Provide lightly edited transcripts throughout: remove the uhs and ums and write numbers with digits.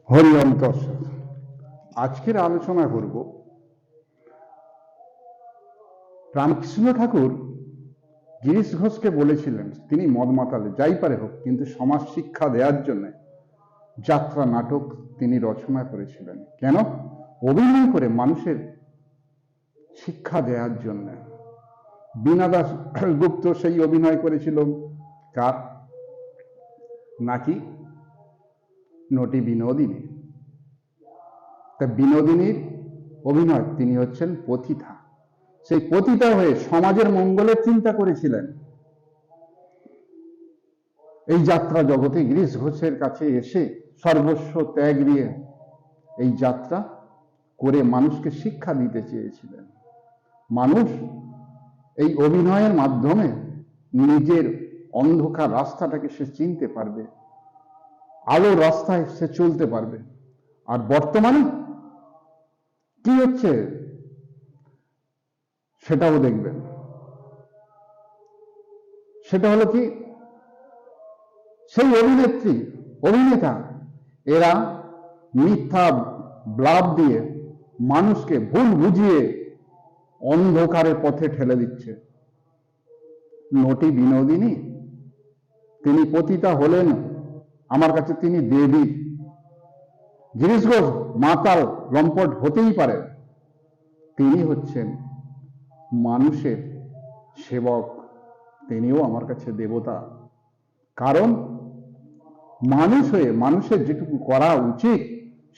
হরি ওম দর্শক, আজকের আলোচনা করব রামকৃষ্ণ ঠাকুর গিরিশ ঘোষকে বলেছিলেন তিনি মদ মাতালে যাই পারে হোক, কিন্তু সমাজ শিক্ষা দেওয়ার জন্য যাত্রা নাটক তিনি রচনা করেছিলেন। কেন? অভিনয় করে মানুষের শিক্ষা দেওয়ার জন্য। বীণা দাস গুপ্ত সেই অভিনয় করেছিল কার? নাকি নটি বিনোদিনী। তা বিনোদিনীর অভিনয় তিনি হচ্ছেন পথিতা। সেই পতিতা হয়ে সমাজের মঙ্গলের চিন্তা করেছিলেন। এই যাত্রা জগতে গিরিশ ঘোষের কাছে এসে সর্বস্ব ত্যাগ দিয়ে এই যাত্রা করে মানুষকে শিক্ষা দিতে চেয়েছিলেন। মানুষ এই অভিনয়ের মাধ্যমে নিজের অন্ধকার রাস্তাটাকে সে চিনতে পারবে, আলোর রাস্তায় সে চলতে পারবে। আর বর্তমানে কি হচ্ছে সেটাও দেখবেন। সেটা হলো কি, সেই অভিনেত্রী অভিনেতা এরা মিথ্যা ব্লাব দিয়ে মানুষকে ভুল বুঝিয়ে অন্ধকারের পথে ঠেলে দিচ্ছে। নটি বিনোদিনী তিনি পতিতা হলেন, আমার কাছে তিনি দেবী। গিরিশ ঘোষ মাতাল লম্পট হতেই পারে, তিনি হচ্ছেন মানুষের সেবক, তিনিও আমার কাছে দেবতা। কারণ মানুষ হয়ে মানুষের যেটুকু করা উচিত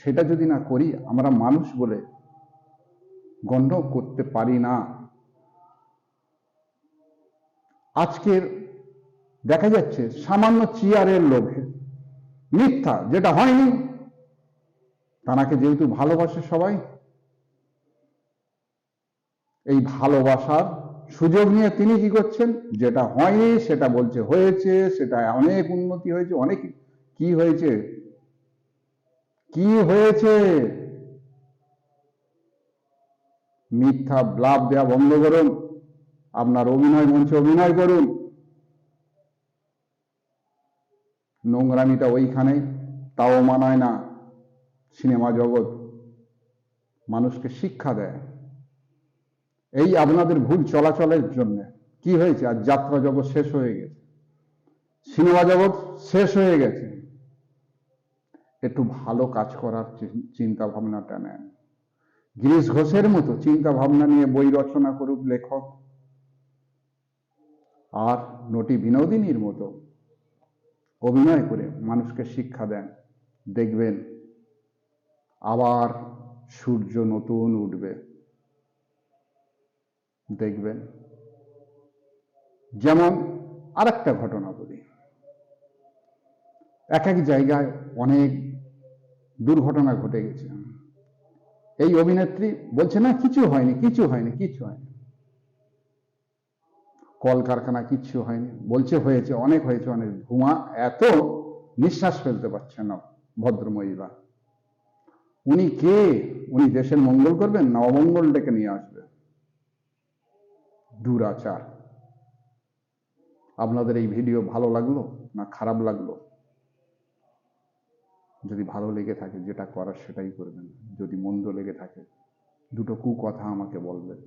সেটা যদি না করি, আমরা মানুষ বলে গণ্য করতে পারি না। আজকের দেখা যাচ্ছে সামান্য চেয়ারের লোভে মিথ্যা, যেটা হয়নি তাকে যেহেতু ভালোবাসে সবাই, এই ভালোবাসার সুযোগ নিয়ে তিনি কি করছেন, যেটা হয়নি সেটা বলছে হয়েছে, সেটা অনেক উন্নতি হয়েছে, অনেক কি হয়েছে, কি হয়েছে। মিথ্যা ব্লাব দেওয়া বন্ধ করুন, আপনার অভিনয় মঞ্চে অভিনয় করুন। নোংরামিটা ওইখানে, তাও মানায় না। সিনেমা জগৎ মানুষকে শিক্ষা দেয়। এই আপনাদের ভুল চলাচলের জন্য কি হয়েছে, আর যাত্রা জগৎ শেষ হয়ে গেছে, সিনেমা জগৎ শেষ হয়ে গেছে। একটু ভালো কাজ করার চিন্তা ভাবনাটা নেন। গিরিশ ঘোষের মতো চিন্তা ভাবনা নিয়ে বই রচনা করুক লেখক, আর নটি বিনোদিনীর মতো অভিনয় করে মানুষকে শিক্ষা দেন। দেখবেন আবার সূর্য নতুন উঠবে। দেখবেন। যেমন আরেকটা ঘটনা বলি, এক এক জায়গায় অনেক দুর্ঘটনা ঘটে গেছে। এই অভিনেত্রী বলছে না কিছু হয়নি, কিছু হয়নি, কিছু হয়নি, কলকারখানা কিচ্ছু হয়নি, বলছে হয়েছে, অনেক হয়েছে, অনেক ধোঁয়া, এত নিঃশ্বাস ফেলতে পারছে না ভদ্রমহিলা। উনি কে? উনি দেশের মঙ্গল করবেন না অমঙ্গল ডেকে নিয়ে আসবে? দুরাচার। আপনাদের এই ভিডিও ভালো লাগলো না খারাপ লাগলো? যদি ভালো লেগে থাকে যেটা করার সেটাই করবেন, যদি মন্দ লেগে থাকে দুটো কুকথা আমাকে বলবেন।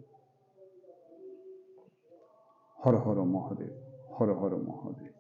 হর হর মহাদেব, হর হর মহাদেব।